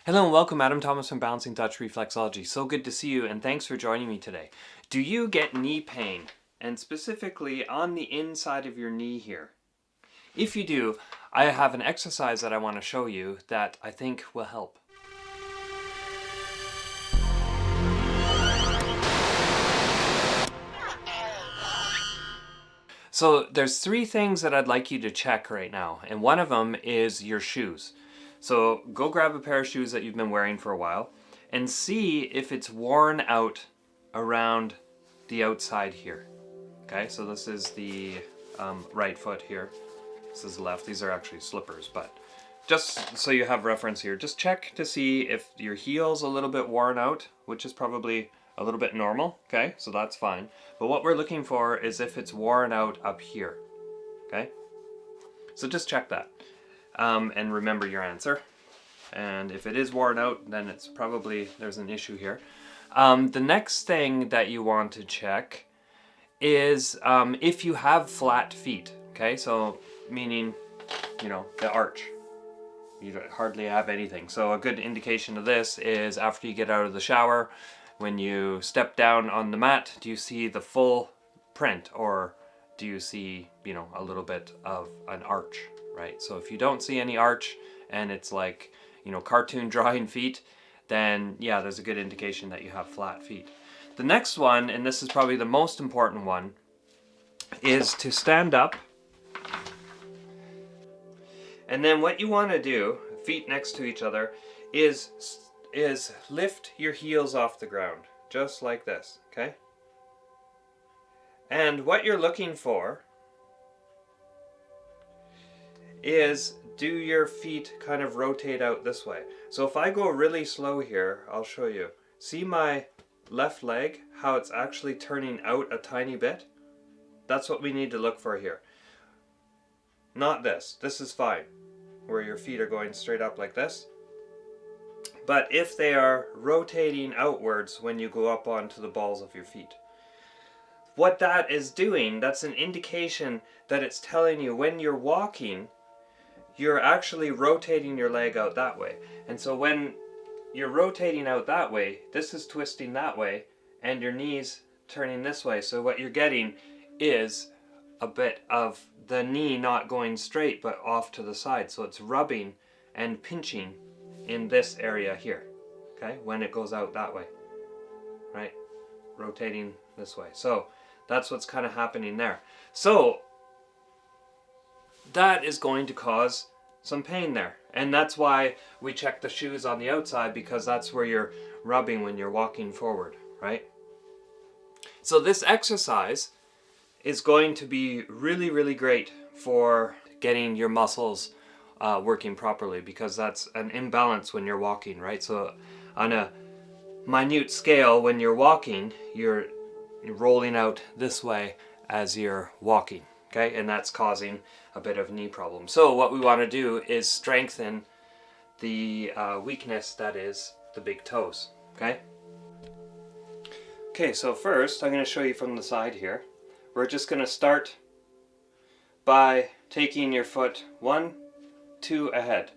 Hello and welcome, Adam Thomas from Balancing Touch Reflexology. So good to see you and thanks for joining me today. Do you get knee pain, and specifically on the inside of your knee here? If you do, I have an exercise that I want to show you that I think will help. So there's three things that I'd like you to check right now, and one of them is your shoes. So go grab a pair of shoes that you've been wearing for a while and see if it's worn out around the outside here. Okay, so this is the right foot here. This is the left. These are actually slippers, but just so you have reference here, just check to see if your heel's a little bit worn out, which is probably a little bit normal, okay? So that's fine. But what we're looking for is if it's worn out up here, okay? So just check that and remember your answer. And if it is worn out, then it's probably, there's an issue here. The next thing that you want to check is if you have flat feet, okay? So meaning, you know, the arch. You hardly have anything. So a good indication of this is after you get out of the shower, when you step down on the mat, do you see the full print, or do you see, you know, a little bit of an arch, right? So if you don't see any arch and it's like, you know, cartoon drawing feet, then yeah, there's a good indication that you have flat feet. The next one, and this is probably the most important one, is to stand up. And then what you want to do, feet next to each other, is lift your heels off the ground, just like this, okay? And what you're looking for is, do your feet kind of rotate out this way? So if I go really slow here, I'll show you. See my left leg, how it's actually turning out a tiny bit? That's what we need to look for here. Not this. This is fine, where your feet are going straight up like this. But if they are rotating outwards when you go up onto the balls of your feet, what that is doing, that's an indication that it's telling you when you're walking, you're actually rotating your leg out that way. And so when you're rotating out that way, this is twisting that way, and your knee's turning this way. So what you're getting is a bit of the knee not going straight, but off to the side. So it's rubbing and pinching in this area here, okay, when it goes out that way, right? Rotating this way. So that's what's kind of happening there. So that is going to cause some pain there. And that's why we check the shoes on the outside, because that's where you're rubbing when you're walking forward, right? So this exercise is going to be really, really great for getting your muscles working properly, because that's an imbalance when you're walking, right? So on a minute scale, when you're walking, you're rolling out this way as you're walking, okay? And that's causing a bit of knee problem. So what we want to do is strengthen the weakness that is the big toes, okay? Okay, so first I'm going to show you from the side here. We're just going to start by taking your foot 1, 2 ahead,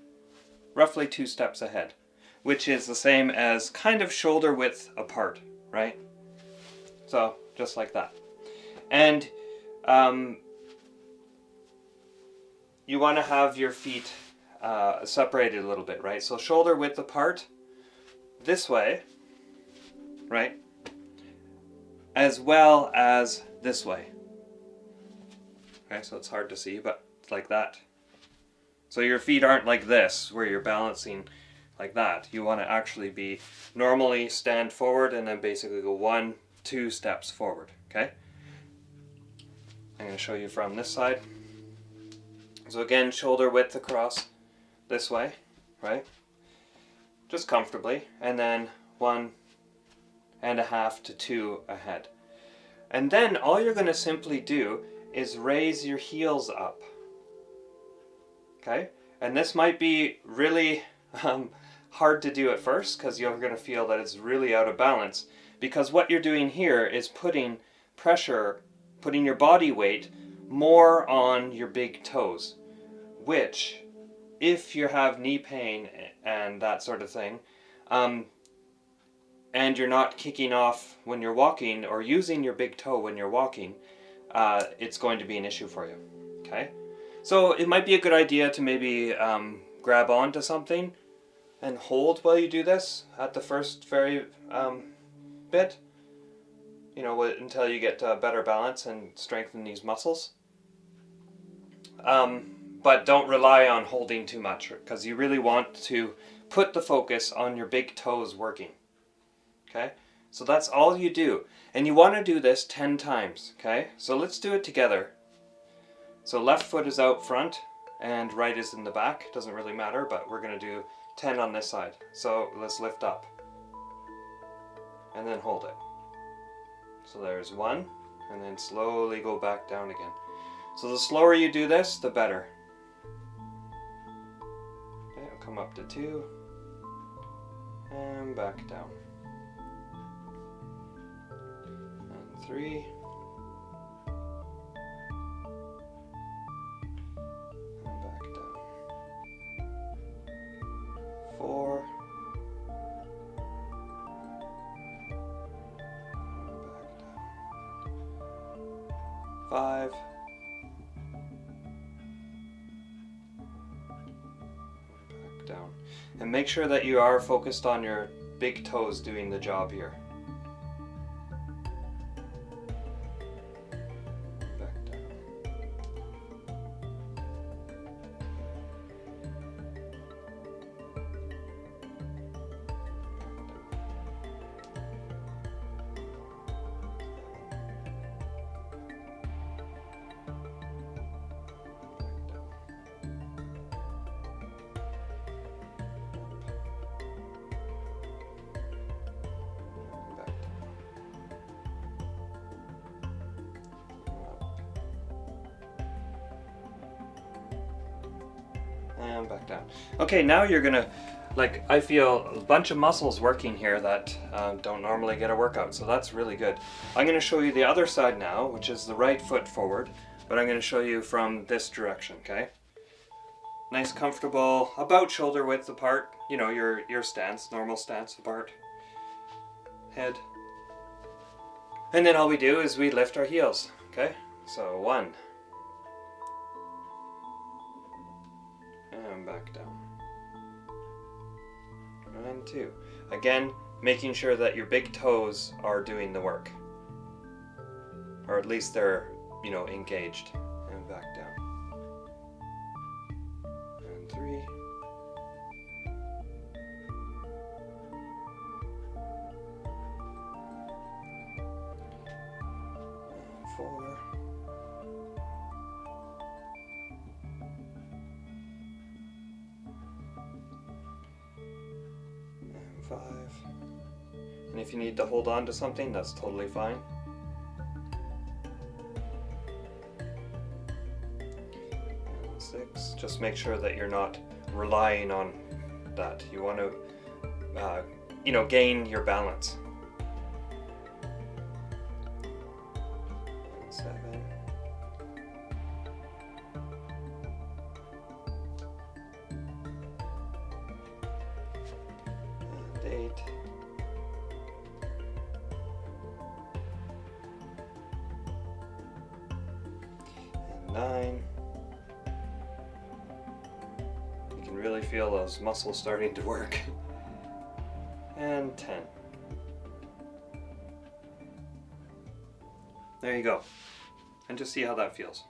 roughly 2 steps ahead, which is the same as kind of shoulder width apart, right? So just like that. And you want to have your feet separated a little bit, right? So shoulder width apart this way, right? As well as this way. Okay, so it's hard to see, but it's like that. So your feet aren't like this, where you're balancing like that. You want to actually be normally stand forward and then basically go 1, 2 steps forward, okay? I'm going to show you from this side. So again, shoulder width across this way, right? Just comfortably. And then 1.5 to 2 ahead. And then all you're going to simply do is raise your heels up. Okay? And this might be really hard to do at first, because you're going to feel that it's really out of balance. Because what you're doing here is putting pressure, putting your body weight more on your big toes, which if you have knee pain and that sort of thing, and you're not kicking off when you're walking or using your big toe when you're walking, it's going to be an issue for you. Okay? So it might be a good idea to maybe grab onto something and hold while you do this at the first very bit, until you get better balance and strengthen these muscles. But don't rely on holding too much, because you really want to put the focus on your big toes working. Okay? So that's all you do. And you want to do this 10 times. Okay? So let's do it together. So left foot is out front and right is in the back. Doesn't really matter, but we're going to do 10 on this side. So let's lift up. And then hold it. So there's 1, and then slowly go back down again. So the slower you do this, the better. Okay, I'll come up to 2, and back down. And 3. And back down. 4. 5, back down. And make sure that you are focused on your big toes doing the job here. Back down. And back down. Okay, now you're gonna, I feel a bunch of muscles working here that don't normally get a workout, so that's really good. I'm gonna show you the other side now, which is the right foot forward, but I'm gonna show you from this direction, okay? Nice, comfortable, about shoulder width apart, your stance, normal stance apart. Head. And then all we do is we lift our heels, okay? So 1. And back down. And 2. Again, making sure that your big toes are doing the work. Or at least they're, engaged. And back down. And 3. And 4. And 5. And if you need to hold on to something, that's totally fine. And 6. Just make sure that you're not relying on that. You want to, gain your balance. And 7. And 8. And 9. You can really feel those muscles starting to work. And 10. There you go. And just see how that feels.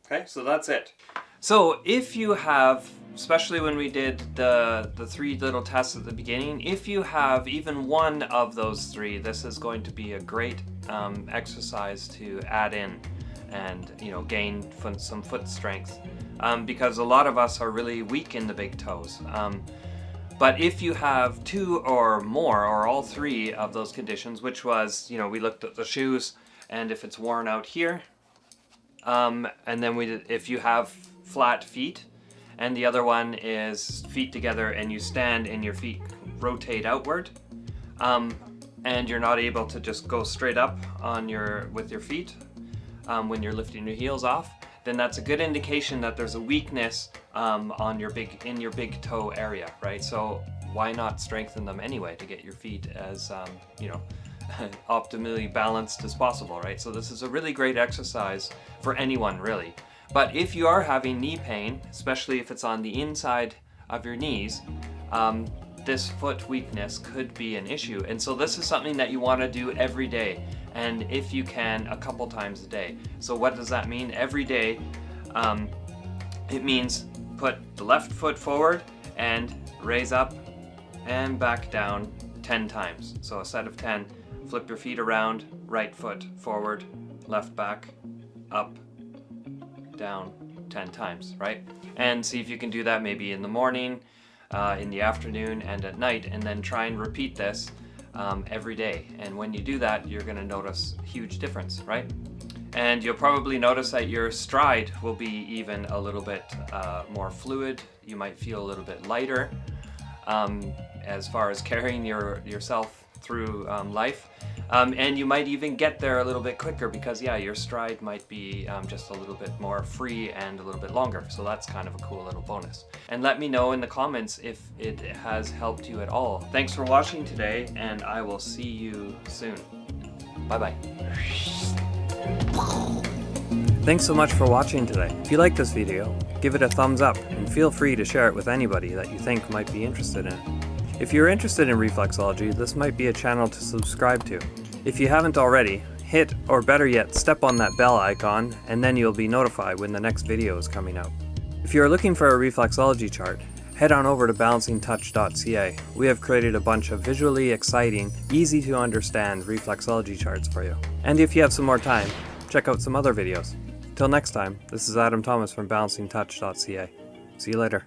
Okay, so that's it. So if you have, especially when we did the 3 little tests at the beginning, if you have even one of those 3, this is going to be a great exercise to add in and gain some foot strength, because a lot of us are really weak in the big toes. But if you have 2 or more, or all 3 of those conditions, which was, we looked at the shoes, and if it's worn out here, and then if you have flat feet, and the other one is feet together and you stand and your feet rotate outward, and you're not able to just go straight up with your feet when you're lifting your heels off, then that's a good indication that there's a weakness in your big toe area, right? So why not strengthen them anyway to get your feet as optimally balanced as possible, right? So this is a really great exercise for anyone, really. But if you are having knee pain, especially if it's on the inside of your knees, this foot weakness could be an issue. And so this is something that you want to do every day, and if you can, a couple times a day. So what does that mean? Every day, it means put the left foot forward and raise up and back down 10 times. So a set of 10. Flip your feet around, right foot forward, left back, up, down 10 times, right? And see if you can do that maybe in the morning, in the afternoon, and at night, and then try and repeat this every day. And when you do that, you're going to notice a huge difference, right? And you'll probably notice that your stride will be even a little bit more fluid. You might feel a little bit lighter as far as carrying yourself through life. And you might even get there a little bit quicker because, yeah, your stride might be just a little bit more free and a little bit longer. So that's kind of a cool little bonus. And let me know in the comments if it has helped you at all. Thanks for watching today, and I will see you soon. Bye-bye. Thanks so much for watching today. If you like this video, give it a thumbs up and feel free to share it with anybody that you think might be interested in it. If you're interested in reflexology, this might be a channel to subscribe to. If you haven't already, hit, or better yet, step on that bell icon, and then you'll be notified when the next video is coming out. If you're looking for a reflexology chart, head on over to balancingtouch.ca. We have created a bunch of visually exciting, easy to understand reflexology charts for you. And if you have some more time, check out some other videos. Till next time, this is Adam Thomas from balancingtouch.ca. See you later.